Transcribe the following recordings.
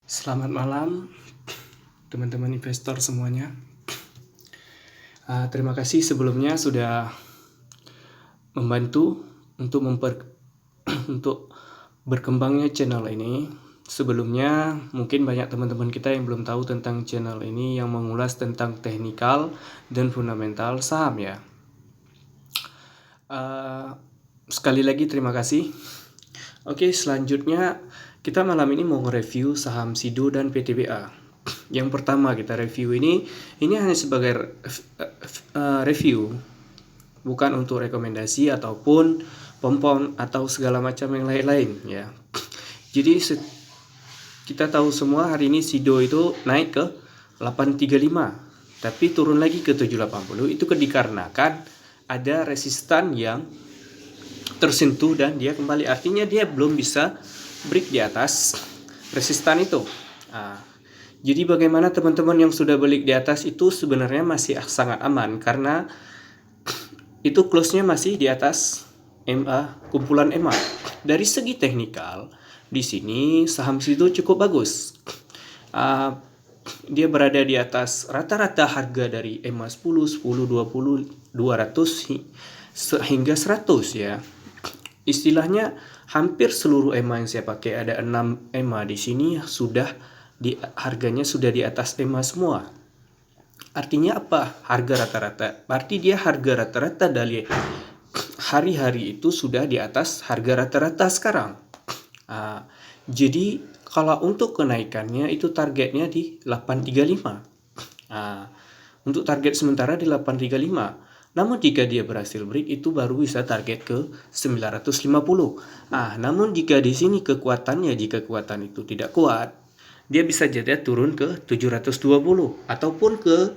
Selamat malam teman-teman investor semuanya. Terima kasih sebelumnya sudah membantu untuk untuk berkembangnya channel ini. Sebelumnya mungkin banyak teman-teman kita yang belum tahu tentang channel ini yang mengulas tentang teknikal dan fundamental saham ya. Sekali lagi terima kasih. Oke, selanjutnya kita malam ini mau nge-review saham SIDO dan PTBA. Yang pertama kita review ini hanya sebagai review, bukan untuk rekomendasi ataupun pom-pom atau segala macam yang lain-lain ya. Jadi kita tahu semua hari ini SIDO itu naik ke 835, tapi turun lagi ke 780. Itu dikarenakan ada resistan yang tersentuh dan dia kembali, artinya dia belum bisa break di atas resistan itu. Jadi bagaimana teman-teman yang sudah beli di atas itu sebenarnya masih sangat aman karena itu close-nya masih di atas MA, kumpulan MA. Dari segi teknikal di sini saham SIDO cukup bagus. Dia berada di atas rata-rata harga dari MA 10, 20, 200 hingga 100 ya. Istilahnya hampir seluruh EMA yang saya pakai, ada 6 EMA di sini harganya sudah di atas EMA semua. Artinya apa? Harga rata-rata. Berarti dia harga rata-rata dari hari-hari itu sudah di atas harga rata-rata sekarang. Jadi kalau untuk kenaikannya itu targetnya di 835. Untuk target sementara di 835. Namun jika dia berhasil break itu baru bisa target ke 950. Namun jika di sini jika kekuatan itu tidak kuat, dia bisa jadi turun ke 720 ataupun ke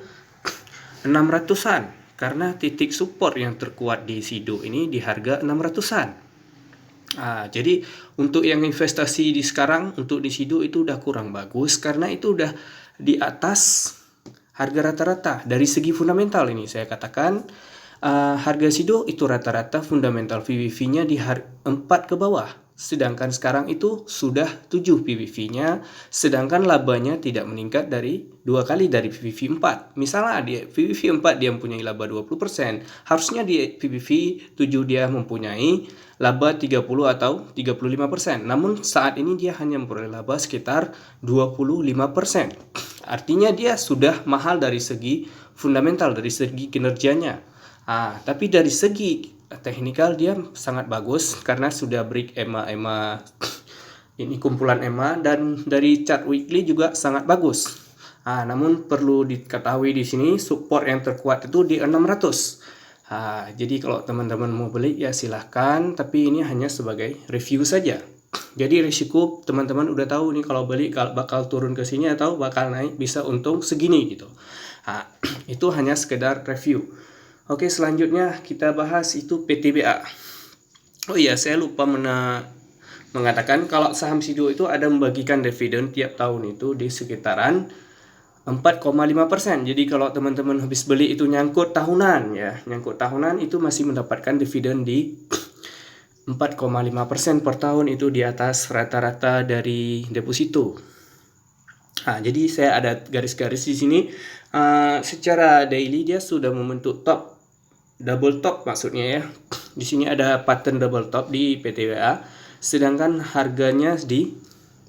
600-an karena titik support yang terkuat di SIDO ini di harga 600-an. Jadi untuk yang investasi di sekarang untuk di SIDO itu udah kurang bagus karena itu udah di atas harga rata-rata. Dari segi fundamental ini saya katakan harga SIDO itu rata-rata fundamental PBV-nya di 4 ke bawah. Sedangkan sekarang itu sudah 7 PBV-nya, sedangkan labanya tidak meningkat dari 2 kali dari PBV 4. Misalnya di PBV 4 dia mempunyai laba 20%, harusnya di PBV 7 dia mempunyai laba 30 atau 35%. Namun saat ini dia hanya memperoleh laba sekitar 25%. Artinya dia sudah mahal dari segi fundamental, dari segi kinerjanya. Tapi dari segi teknikal dia sangat bagus karena sudah break EMA ini kumpulan EMA, dan dari chart weekly juga sangat bagus. Namun perlu diketahui di sini support yang terkuat itu di 600. Jadi kalau teman-teman mau beli ya silahkan, tapi ini hanya sebagai review saja. Jadi risiko teman-teman udah tahu nih kalau beli bakal turun ke sini atau bakal naik bisa untung segini gitu. Itu hanya sekedar review. Oke, selanjutnya kita bahas itu PTBA. Oh iya, saya lupa mengatakan kalau saham SIDO itu ada membagikan dividen tiap tahun itu di sekitaran 4,5%. Jadi kalau teman-teman habis beli itu nyangkut tahunan itu masih mendapatkan dividen di 4,5% per tahun, itu di atas rata-rata dari deposito. Jadi saya ada garis-garis di sini. Secara daily dia sudah membentuk double top maksudnya ya. Di sini ada pattern double top di PTBA, sedangkan harganya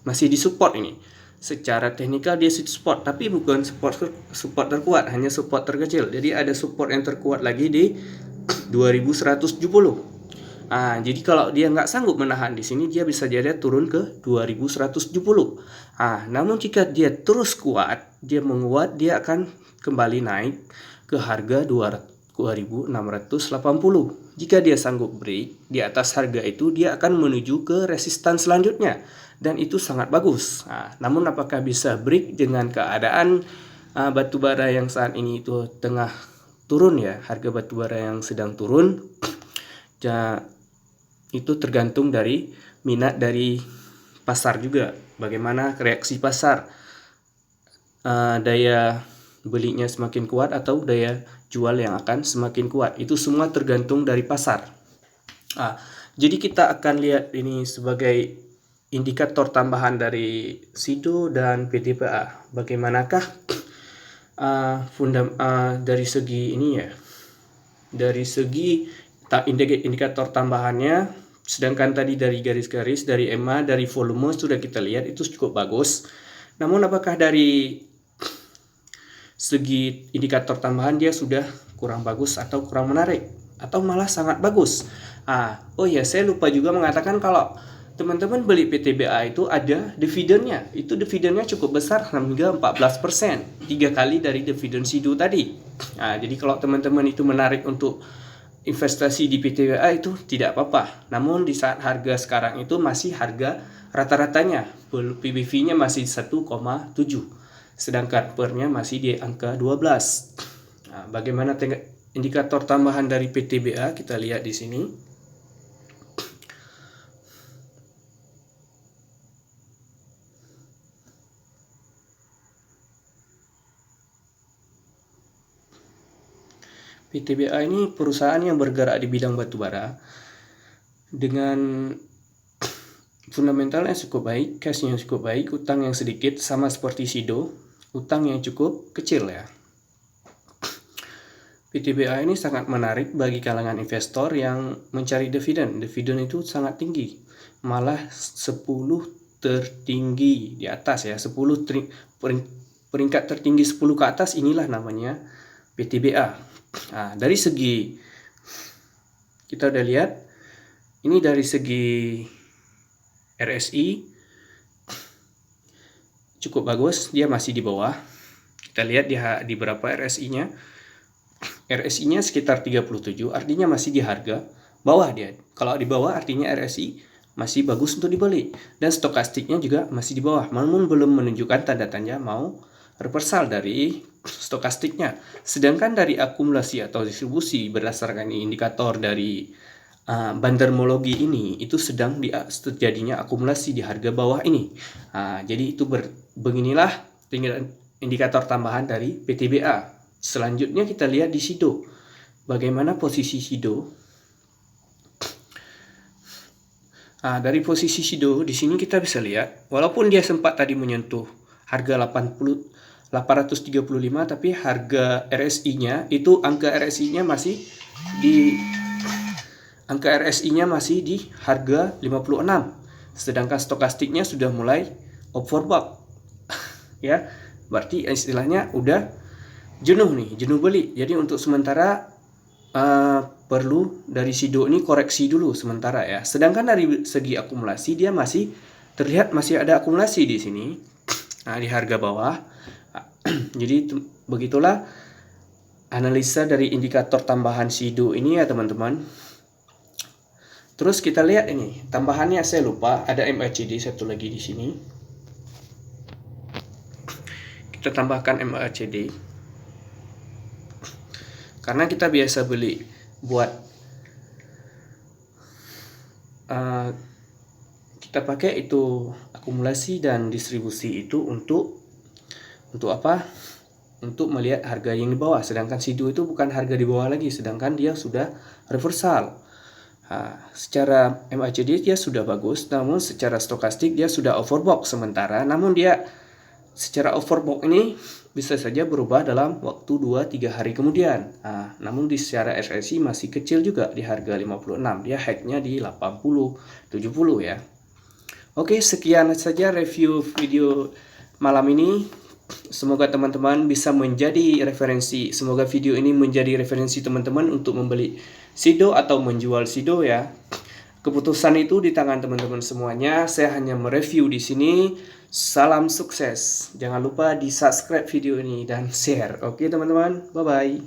masih di support ini. Secara teknikal dia support, tapi bukan support terkuat, hanya support terkecil. Jadi ada support yang terkuat lagi di 2170. Jadi kalau dia nggak sanggup menahan di sini, dia bisa jadi turun ke 2170. Namun jika dia terus kuat, dia menguat, dia akan kembali naik ke harga 2680. Jika dia sanggup break di atas harga itu, dia akan menuju ke resistan selanjutnya, dan itu sangat bagus. Namun apakah bisa break dengan keadaan batubara yang saat ini itu tengah turun ya, harga batubara yang sedang turun? Itu tergantung dari minat dari pasar juga, bagaimana reaksi pasar, daya belinya semakin kuat atau daya jual yang akan semakin kuat. Itu semua tergantung dari pasar. Jadi kita akan lihat ini sebagai indikator tambahan dari SIDO dan PTBA. Bagaimanakah dari segi ini ya? Dari segi indikator tambahannya, sedangkan tadi dari garis-garis, dari EMA, dari volume sudah kita lihat itu cukup bagus. Namun apakah dari segi indikator tambahan dia sudah kurang bagus atau kurang menarik atau malah sangat bagus? Oh ya, saya lupa juga mengatakan kalau teman-teman beli PTBA itu ada dividennya. Itu dividennya cukup besar, hingga 14%, 3 kali dari dividen SIDO tadi. Jadi kalau teman-teman itu menarik untuk investasi di PTBA itu tidak apa-apa. Namun di saat harga sekarang itu masih harga rata-ratanya, PBV-nya masih 1,7, sedangkan PER-nya masih di angka 12. Bagaimana indikator tambahan dari PTBA? Kita lihat di sini. PTBA ini perusahaan yang bergerak di bidang batubara dengan fundamental yang cukup baik, cash yang cukup baik, utang yang sedikit, sama seperti SIDO, utang yang cukup kecil ya. PTBA ini sangat menarik bagi kalangan investor yang mencari dividen. Dividen itu sangat tinggi, malah 10 tertinggi di atas ya, 10 peringkat tertinggi 10 ke atas, inilah namanya PTBA. Dari segi kita udah lihat, ini dari segi RSI cukup bagus, dia masih di bawah. Kita lihat di berapa RSI-nya. RSI-nya sekitar 37, artinya masih di harga bawah dia. Kalau di bawah artinya RSI masih bagus untuk dibeli. Dan stokastiknya juga masih di bawah, namun belum menunjukkan tanda-tanda mau reversal dari stokastiknya. Sedangkan dari akumulasi atau distribusi berdasarkan indikator dari bandermologi ini, itu sedang terjadinya akumulasi di harga bawah ini. Jadi itu beginilah indikator tambahan dari PTBA. Selanjutnya kita lihat di SIDO. Bagaimana posisi SIDO? Dari posisi SIDO di sini kita bisa lihat, walaupun dia sempat tadi menyentuh harga 835, tapi harga RSI-nya itu angka RSI-nya masih di harga 56. Sedangkan stokastiknya sudah mulai overbought. Ya, berarti istilahnya udah jenuh beli. Jadi untuk sementara perlu dari SIDO ini koreksi dulu sementara ya. Sedangkan dari segi akumulasi dia masih terlihat masih ada akumulasi di sini. Di harga bawah. Jadi begitulah analisa dari indikator tambahan SIDO ini ya teman-teman. Terus kita lihat ini tambahannya, saya lupa, ada MACD satu lagi di sini. Kita tambahkan MACD. Karena kita biasa beli buat kita pakai itu akumulasi dan distribusi itu untuk apa? Untuk melihat harga yang di bawah. Sedangkan SIDO itu bukan harga di bawah lagi, sedangkan dia sudah reversal. Secara MACD dia sudah bagus, namun secara stokastik dia sudah overbought sementara. Namun dia secara overbought ini bisa saja berubah dalam waktu 2-3 hari kemudian. Namun di secara RSI masih kecil juga di harga 56. Dia high-nya di 80, 70 ya. Oke, sekian saja review video malam ini. Semoga teman-teman bisa menjadi referensi. Semoga video ini menjadi referensi teman-teman untuk membeli SIDO atau menjual SIDO ya. Keputusan itu di tangan teman-teman semuanya. Saya hanya mereview di sini. Salam sukses. Jangan lupa di subscribe video ini dan share. Oke teman-teman, bye-bye.